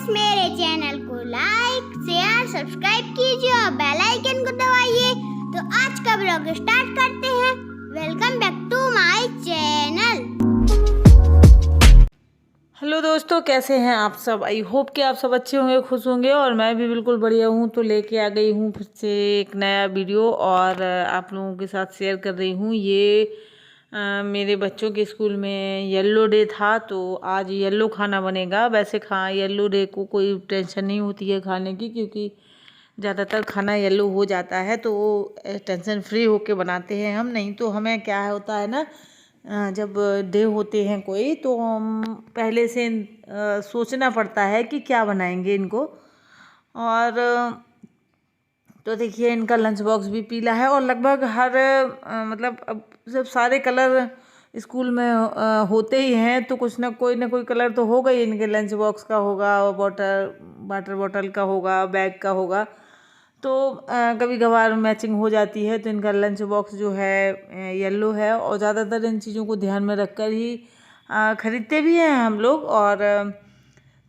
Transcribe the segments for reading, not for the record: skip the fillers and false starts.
Friends, मेरे channel को like share subscribe कीजिए और बेल आइकन को दबाइए। तो आज का ब्लॉग स्टार्ट करते हैं। Welcome back to my channel. Hello दोस्तों, कैसे हैं आप सब। आई होप कि आप सब अच्छे होंगे, खुश होंगे और मैं भी बिल्कुल बढ़िया हूँ। तो लेके आ गई हूँ फिर से एक नया वीडियो और आप लोगों के साथ शेयर कर रही हूँ। ये मेरे बच्चों के स्कूल में येलो डे था, तो आज येलो खाना बनेगा। वैसे येलो डे को कोई टेंशन नहीं होती है खाने की, क्योंकि ज़्यादातर खाना येलो हो जाता है, तो वो टेंशन फ्री होके बनाते हैं हम। नहीं तो हमें क्या होता है ना, जब डे होते हैं कोई, तो हम पहले से सोचना पड़ता है कि क्या बनाएंगे इनको। और तो देखिए, इनका लंच बॉक्स भी पीला है और लगभग हर मतलब अब जब सारे कलर स्कूल में होते ही हैं, तो कुछ ना कोई कलर तो होगा ही। इनके लंच बॉक्स का होगा, वाटर बॉटल का होगा, बैग का होगा। तो कभी कभार मैचिंग हो जाती है। तो इनका लंच बॉक्स जो है येलो है, और ज़्यादातर इन चीज़ों को ध्यान में रखकर ही ख़रीदते भी हैं हम लोग। और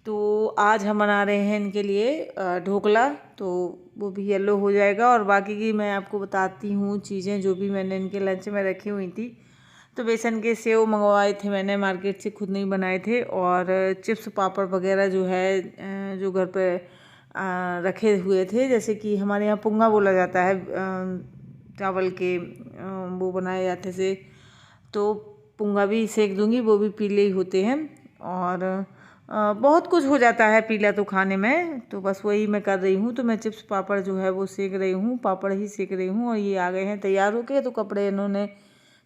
तो आज हम बना रहे हैं इनके लिए ढोकला, तो वो भी येलो हो जाएगा। और बाकी की मैं आपको बताती हूँ चीज़ें जो भी मैंने इनके लंच में रखी हुई थी। तो बेसन के सेव मंगवाए थे मैंने मार्केट से, खुद नहीं बनाए थे। और चिप्स पापड़ वगैरह जो है जो घर पे रखे हुए थे, जैसे कि हमारे यहाँ पुंगा बोला जाता है, चावल के वो बनाए जाते थे। तो पुंगा भी सेक दूंगी, वो भी पीले ही होते हैं। और बहुत कुछ हो जाता है पीला तो खाने में, तो बस वही मैं कर रही हूँ। तो मैं चिप्स पापड़ जो है वो सेक रही हूँ, पापड़ ही सेक रही हूँ। और ये आ गए हैं तैयार होके, तो कपड़े इन्होंने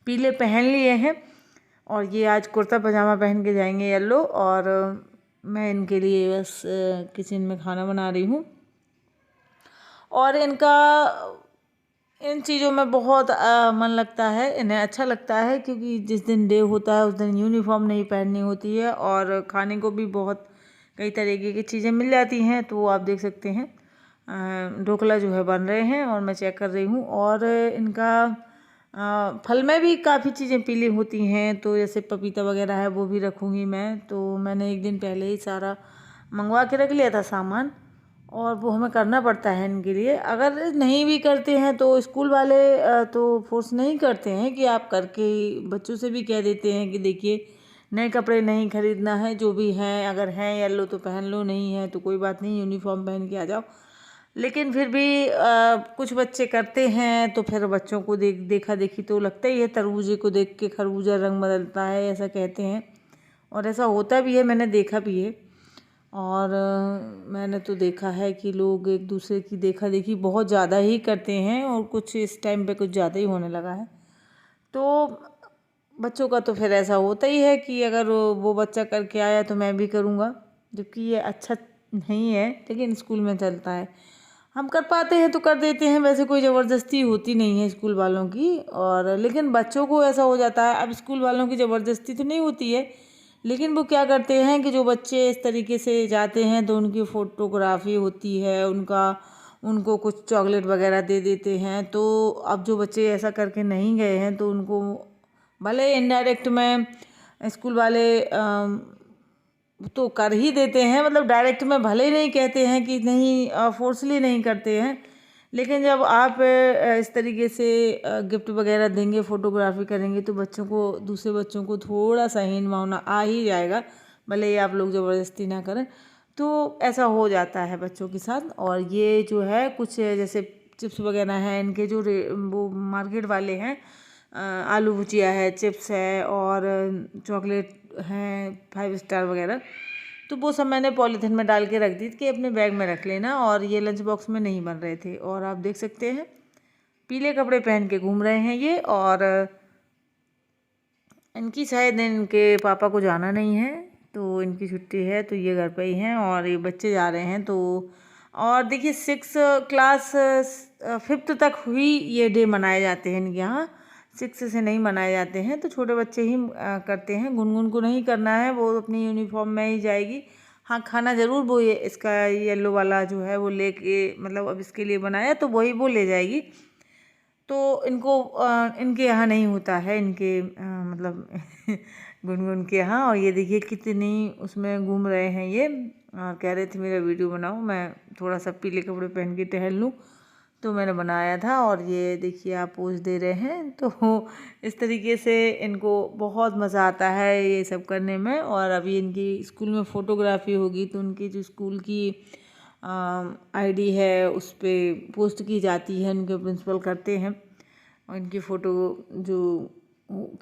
पीले पहन लिए हैं। और ये आज कुर्ता पजामा पहन के जाएंगे येलो। और मैं इनके लिए बस किचन में खाना बना रही हूँ। और इनका इन चीज़ों में बहुत मन लगता है, इन्हें अच्छा लगता है, क्योंकि जिस दिन डे होता है उस दिन यूनिफॉर्म नहीं पहननी होती है। और खाने को भी बहुत कई तरीके की चीज़ें मिल जाती हैं। तो आप देख सकते हैं ढोकला जो है बन रहे हैं और मैं चेक कर रही हूँ। और इनका फल में भी काफ़ी चीज़ें पीली होती हैं, तो जैसे पपीता वगैरह है वो भी रखूँगी मैं। तो मैंने एक दिन पहले ही सारा मंगवा के रख लिया था सामान, और वो हमें करना पड़ता है इनके लिए। अगर नहीं भी करते हैं तो स्कूल वाले तो फोर्स नहीं करते हैं कि आप करके ही, बच्चों से भी कह देते हैं कि देखिए नए कपड़े नहीं खरीदना है, जो भी हैं अगर हैं येलो तो पहन लो, नहीं है तो कोई बात नहीं, यूनिफॉर्म पहन के आ जाओ। लेकिन फिर भी कुछ बच्चे करते हैं, तो फिर बच्चों को देखा देखी तो लगता ही है। तरबूजे को देख के खरबूजा रंग बदलता है, ऐसा कहते हैं, और ऐसा होता भी है, मैंने देखा भी है। और मैंने तो देखा है कि लोग एक दूसरे की देखा देखी बहुत ज़्यादा ही करते हैं, और कुछ इस टाइम पे कुछ ज़्यादा ही होने लगा है। तो बच्चों का तो फिर ऐसा होता ही है कि अगर वो बच्चा करके आया तो मैं भी करूँगा, जबकि ये अच्छा नहीं है, लेकिन स्कूल में चलता है। हम कर पाते हैं तो कर देते हैं, वैसे कोई ज़बरदस्ती होती नहीं है स्कूल वालों की। और लेकिन बच्चों को ऐसा हो जाता है। अब स्कूल वालों की ज़बरदस्ती तो नहीं होती है, लेकिन वो क्या करते हैं कि जो बच्चे इस तरीके से जाते हैं तो उनकी फ़ोटोग्राफी होती है, उनको कुछ चॉकलेट वगैरह दे देते हैं। तो अब जो बच्चे ऐसा करके नहीं गए हैं, तो उनको भले इनडायरेक्ट में स्कूल वाले तो कर ही देते हैं, मतलब डायरेक्ट में भले ही नहीं कहते हैं कि नहीं, फोर्सली नहीं करते हैं। लेकिन जब आप इस तरीके से गिफ्ट वगैरह देंगे, फ़ोटोग्राफी करेंगे, तो बच्चों को, दूसरे बच्चों को थोड़ा सा हीन भावना आ ही जाएगा, भले ही आप लोग ज़बरदस्ती ना करें। तो ऐसा हो जाता है बच्चों के साथ। और ये जो है कुछ जैसे चिप्स वगैरह हैं इनके, जो वो मार्केट वाले हैं, आलू भुजिया है, चिप्स है, और चॉकलेट हैं 5 स्टार वगैरह, तो वो सब मैंने पॉलीथिन में डाल के रख दी कि अपने बैग में रख लेना। और ये लंच बॉक्स में नहीं बन रहे थे। और आप देख सकते हैं पीले कपड़े पहन के घूम रहे हैं ये। और इनकी शायद इनके पापा को जाना नहीं है, तो इनकी छुट्टी है, तो ये घर पे ही हैं। और ये बच्चे जा रहे हैं। तो और देखिए 6 क्लास 5th तक हुई ये डे मनाए जाते हैं इनके यहाँ, 6 से नहीं मनाए जाते हैं। तो छोटे बच्चे ही करते हैं, गुनगुन को नहीं करना है, वो अपनी यूनिफॉर्म में ही जाएगी। हाँ, खाना ज़रूर वो ये इसका येलो वाला जो है वो लेके, मतलब अब इसके लिए बनाया तो वही वो ले जाएगी। तो इनको इनके यहाँ नहीं होता है, इनके मतलब गुनगुन के यहाँ। और ये देखिए कितनी उसमें घूम रहे हैं ये, और कह रहे थे मेरा वीडियो बनाओ, मैं थोड़ा सा पीले कपड़े पहन के टहल लूँ, तो मैंने बनाया था। और ये देखिए आप पोज दे रहे हैं। तो इस तरीके से इनको बहुत मज़ा आता है ये सब करने में। और अभी इनकी स्कूल में फ़ोटोग्राफी होगी, तो उनकी जो स्कूल की आईडी है उस पर पोस्ट की जाती है, उनके प्रिंसिपल करते हैं, और इनकी फ़ोटो जो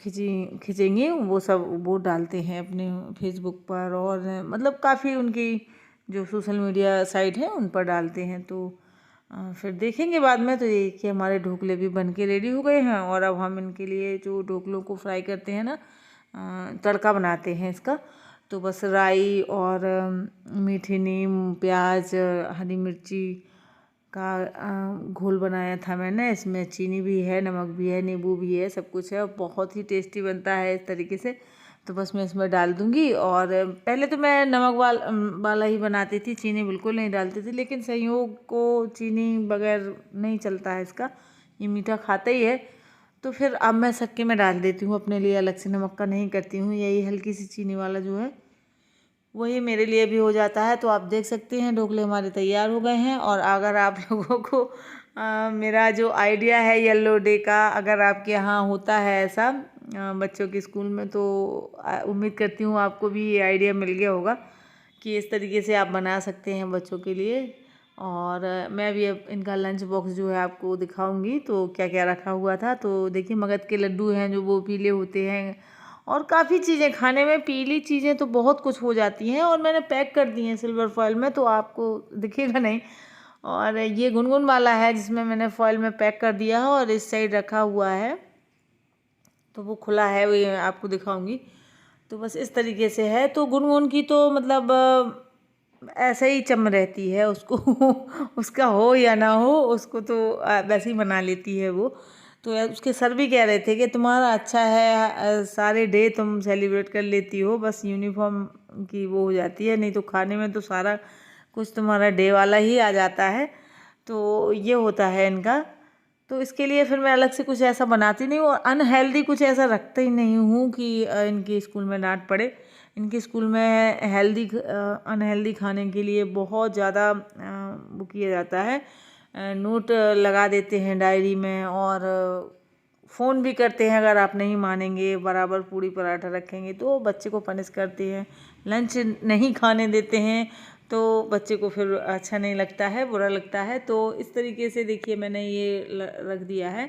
खींचेंगे वो सब वो डालते हैं अपने फेसबुक पर, और मतलब काफ़ी उनकी जो सोशल मीडिया साइट है उन पर डालते हैं। तो फिर देखेंगे बाद में। तो ये कि हमारे ढोकले भी बन के रेडी हो गए हैं, और अब हम इनके लिए जो ढोकलों को फ्राई करते हैं ना, तड़का बनाते हैं इसका। तो बस राई और मीठी नीम, प्याज, हरी मिर्ची का घोल बनाया था मैंने। इसमें चीनी भी है, नमक भी है, नींबू भी है, सब कुछ है, और बहुत ही टेस्टी बनता है इस तरीके से। तो बस मैं इसमें डाल दूँगी। और पहले तो मैं नमक वाला ही बनाती थी, चीनी बिल्कुल नहीं डालती थी, लेकिन संयोग को चीनी बगैर नहीं चलता है इसका, ये मीठा खाता ही है। तो फिर अब मैं सक्के में डाल देती हूँ अपने लिए, अलग से नमक का नहीं करती हूँ। यही हल्की सी चीनी वाला जो है वही मेरे लिए भी हो जाता है। तो आप देख सकते हैं ढोकले हमारे तैयार हो गए हैं। और अगर आप लोगों को मेरा जो आइडिया है येलो डे का, अगर आपके यहाँ होता है ऐसा बच्चों के स्कूल में, तो उम्मीद करती हूँ आपको भी ये आइडिया मिल गया होगा कि इस तरीके से आप बना सकते हैं बच्चों के लिए। और मैं भी अब इनका लंच बॉक्स जो है आपको दिखाऊंगी, तो क्या क्या रखा हुआ था। तो देखिए मगध के लड्डू हैं जो वो पीले होते हैं, और काफ़ी चीज़ें खाने में पीली चीज़ें तो बहुत कुछ हो जाती हैं, और मैंने पैक कर दी हैं सिल्वर फॉइल में, तो आपको दिखेगा नहीं। और ये गुनगुन वाला है जिसमें मैंने फॉइल में पैक कर दिया है, और इस साइड रखा हुआ है, तो वो खुला है, वो आपको दिखाऊंगी। तो बस इस तरीके से है। तो गुनगुन की तो मतलब ऐसे ही चम रहती है उसको उसका हो या ना हो, उसको तो वैसे ही बना लेती है वो। तो उसके सर भी कह रहे थे कि तुम्हारा अच्छा है, सारे डे तुम सेलिब्रेट कर लेती हो, बस यूनिफॉर्म की वो हो जाती है, नहीं तो खाने में तो सारा कुछ तुम्हारा डे वाला ही आ जाता है। तो ये होता है इनका। तो इसके लिए फिर मैं अलग से कुछ ऐसा बनाती नहीं हूँ, और अनहेल्दी कुछ ऐसा रखते ही नहीं हूँ कि इनके स्कूल में डांट पड़े। इनके स्कूल में अनहेल्दी खाने के लिए बहुत ज़्यादा वो किया जाता है, नोट लगा देते हैं डायरी में, और फ़ोन भी करते हैं अगर आप नहीं मानेंगे, बराबर पूड़ी पराठा रखेंगे तो बच्चे को पनिश करते हैं। लंच नहीं खाने देते हैं तो बच्चे को फिर अच्छा नहीं लगता है, बुरा लगता है। तो इस तरीके से देखिए मैंने ये रख दिया है।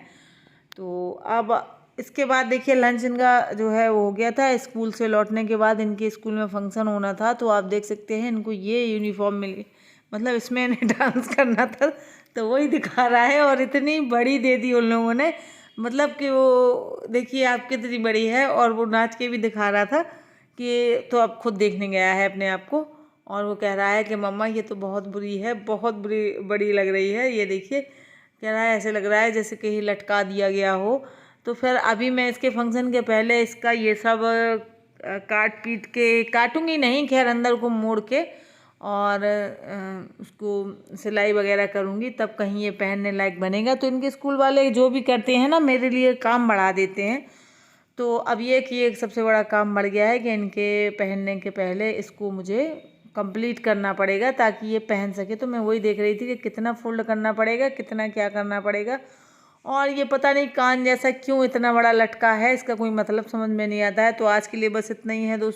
तो अब इसके बाद देखिए लंच इनका जो है वो हो गया था। स्कूल से लौटने के बाद इनके स्कूल में फंक्शन होना था, तो आप देख सकते हैं इनको ये यूनिफॉर्म मिली, मतलब इसमें इन्हें डांस करना था, तो वही दिखा रहा है। और इतनी बड़ी दे दी उन लोगों ने, मतलब कि वो देखिए आप कितनी बड़ी है, और वो नाच के भी दिखा रहा था कि तो अब खुद देखने गया है अपने आप को, और वो कह रहा है कि मम्मा ये तो बहुत बुरी है, बहुत बड़ी लग रही है। ये देखिए कह रहा है ऐसे लग रहा है जैसे कहीं लटका दिया गया हो। तो फिर अभी मैं इसके फंक्शन के पहले इसका ये सब काट पीट के, काटूंगी नहीं खैर, अंदर को मोड़ के, और उसको सिलाई वगैरह करूँगी, तब कहीं ये पहनने लायक बनेगा। तो इनके स्कूल वाले जो भी करते हैं ना, मेरे लिए काम बढ़ा देते हैं। तो अब ये कि एक सबसे बड़ा काम बढ़ गया है कि इनके पहनने के पहले इसको मुझे कंप्लीट करना पड़ेगा ताकि ये पहन सके। तो मैं वही देख रही थी कि कितना फोल्ड करना पड़ेगा, कितना क्या करना पड़ेगा। और ये पता नहीं कान जैसा क्यों इतना बड़ा लटका है, इसका कोई मतलब समझ में नहीं आता है। तो आज के लिए बस इतना ही है दोस्तों।